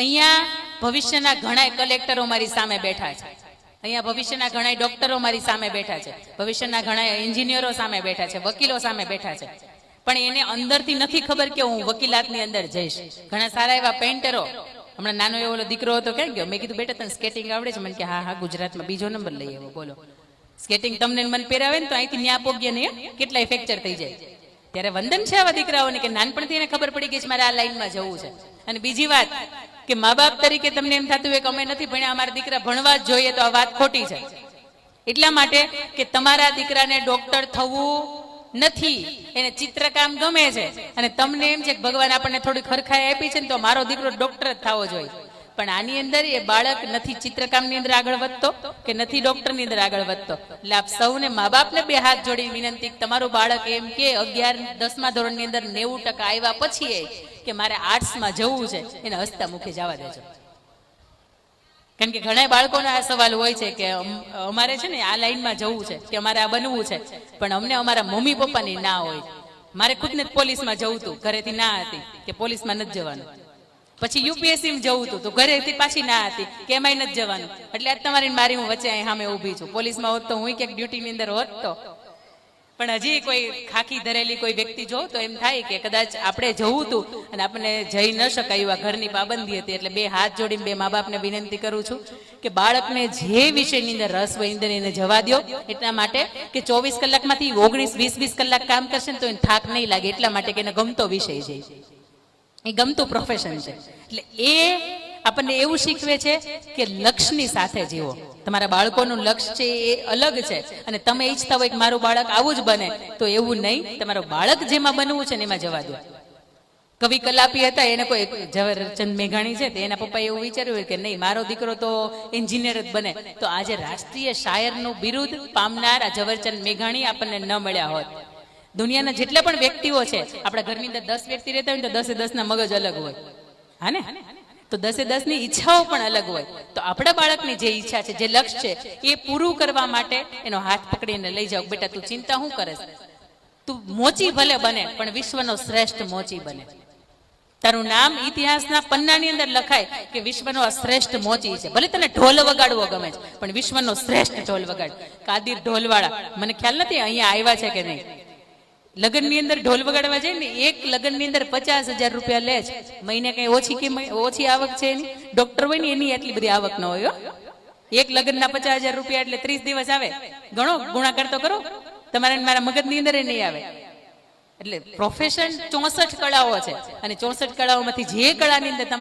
અહીંયા ભવિષ્યના ઘણા કલેક્ટરો મારી સામે બેઠા છે, અહીંયા ભવિષ્યના ઘણા ડોક્ટરો મારી સામે બેઠા છે, ભવિષ્યના ઘણા એન્જિનિયરો સામે બેઠા છે, વકીલો સામે બેઠા છે, પણ એને અંદરથી નથી ખબર કે હું વકીલાતની અંદર જઈશ. ઘણા સારા એવા પેન્ટરો, હમણાં નાનો એવો દીકરો હતો, ક્યાં ગયો? મેં કીધું બેટા તને સ્કેટિંગ આવડે છે? મને કે હા હા, ગુજરાતમાં બીજો નંબર લઈ આવ્યો. બોલો, સ્કેટિંગ તમને મન પહેરાવે ને તો અહીંથી ન્યા પોગ્યા નહીં, કેટલાય ફ્રેક્ચર થઈ જાય. ત્યારે વંદન છે આવા દીકરાઓને કે નાનપણથી એને ખબર પડી ગઈ છે મારે આ લાઈનમાં જવું છે. અને બીજી વાત કે મા બાપ તરીકે તમને એમ થતું હોય કે અમે નથી ભણ્યા, અમારા દીકરા ભણવા જ જોઈએ, તો આ વાત ખોટી છે. એટલા માટે કે તમારા દીકરાને ડોક્ટર થવું નથી, એને ચિત્રકામ ગમે છે અને તમને એમ છે કે ભગવાન આપણને થોડી ખરખાઈ આપી છે ને તો મારો દીકરો ડોક્ટર જ થવો જોઈએ. પણ આની અંદર એ બાળક નથી ચિત્રકામની અંદર આગળ વધતો કે નથી ડોક્ટરની અંદર આગળ વધતો. એટલે આપ સૌને મા બાપને બે હાથ જોડી વિનંતી, તમારું બાળક એમ કે 11-10મા ધોરણની અંદર 90% આવ્યા પછી કે મારે આર્ટ્સમાં જવું છે, એને હસતા મુખે જવા દેજો. કારણ કે ઘણા બાળકોના આ સવાલ હોય છે કે અમારે છે ને આ લાઈનમાં જવું છે કે અમારે આ બનવું છે, પણ અમને અમારા મમ્મી પપ્પાની ના હોય. મારે ખુદને પોલીસમાં જવું હતું, ઘરેથી ના હતી કે પોલીસમાં નથી જવાનું. પછી યુપીએસસીમાં જવું હતું તો ઘરેથી પાછી ના હતી કે એમાંય નથી જવાનું. એટલે આજ તમારી મારી હું વચ્ચે અહીં સામે ઊભી છું. પોલીસમાં હોત તો હું ક્યાંક ડ્યુટીની અંદર હોત તો. પણ હજી કોઈ ખાખી ધરેલી કોઈ વ્યક્તિ જો તો એમ થાય કે કદાચ આપણે જવું હતું અને આપણને જઈ ન શકાયું, આ ઘરની પાબંદી હતી. એટલે બે હાથ જોડીને બે મા બાપને વિનંતી કરું છું કે બાળકને જે વિષયની અંદર રસ હોય અંદર એને જવા દો. એટલા માટે કે 24 કલાકમાંથી 19-20 કલાક કામ કરશે ને તો એને થાક નહીં લાગે. એટલા માટે કે એને ગમતો વિષય છે, એ ગમતું પ્રોફેશન છે. એટલે એ આપણને એવું શીખવે છે કે લક્ષ્યની સાથે જીવો. તમારા બાળકોનું લક્ષ્ય છે એ અલગ છે અને તમે ઈચ્છતા હોય કે મારું બાળક આવું જ બને, તો એવું નહીં. તમારું બાળક જેમાં બનવું છે ને એમાં જવા દો. કવિ કલાપી હતા, એને કોઈ ઝવેરચંદ મેઘાણી છે, એના પપ્પાએ એવું વિચાર્યું કે નહીં મારો દીકરો તો એન્જિનિયર જ બને, તો આજે રાષ્ટ્રીય શાયરનું બિરુદ પામનાર આ ઝવેરચંદ મેઘાણી આપણને ન મળ્યા હોત. દુનિયાના જેટલા પણ વ્યક્તિઓ છે, આપણા ઘરની અંદર 10 વ્યક્તિ રહેતા હોય તો 10-10 ના મગજ અલગ હોય, હા ને? તો 10-10 ની ઈચ્છાઓ પણ અલગ હોય. તો આપણા બાળકની જે ઈચ્છા છે, જે લક્ષ્ય છે, એ પૂરું કરવા માટે એનો હાથ પકડીને લઈ જાઓ. બેટા તું ચિંતા શું કરે છે? તું મોચી ભલે બને પણ વિશ્વનો શ્રેષ્ઠ મોચી બને. તારું નામ ઇતિહાસના પન્નાની અંદર લખાય કે વિશ્વનો આ શ્રેષ્ઠ મોચી છે. ભલે તને ઢોલ વગાડવો ગમે છે પણ વિશ્વનો શ્રેષ્ઠ ઢોલ વગાડ. કાદિર ઢોલવાળા, મને ખ્યાલ નથી અહીંયા આવ્યા છે કે નહીં. લગ્ન ની અંદર ઢોલ વગાડવા જાય ને, એક લગ્ન ની અંદર 50,000 રૂપિયા લે છે. મહિને કઈ ઓછી આવક છે એની? ડોક્ટર હોય ને એની એટલી બધી આવક ન હોય. એક લગ્ન ના 50,000 રૂપિયા એટલે 30 દિવસ આવે. ઘણો ગુણાકાર તો કરો, તમારે મારા મગજ ની અંદર નહીં આવે. એટલે પ્રોફેશન 64 કળાઓ છે અને 64 કળાઓમાંથી જે કળાની અંદર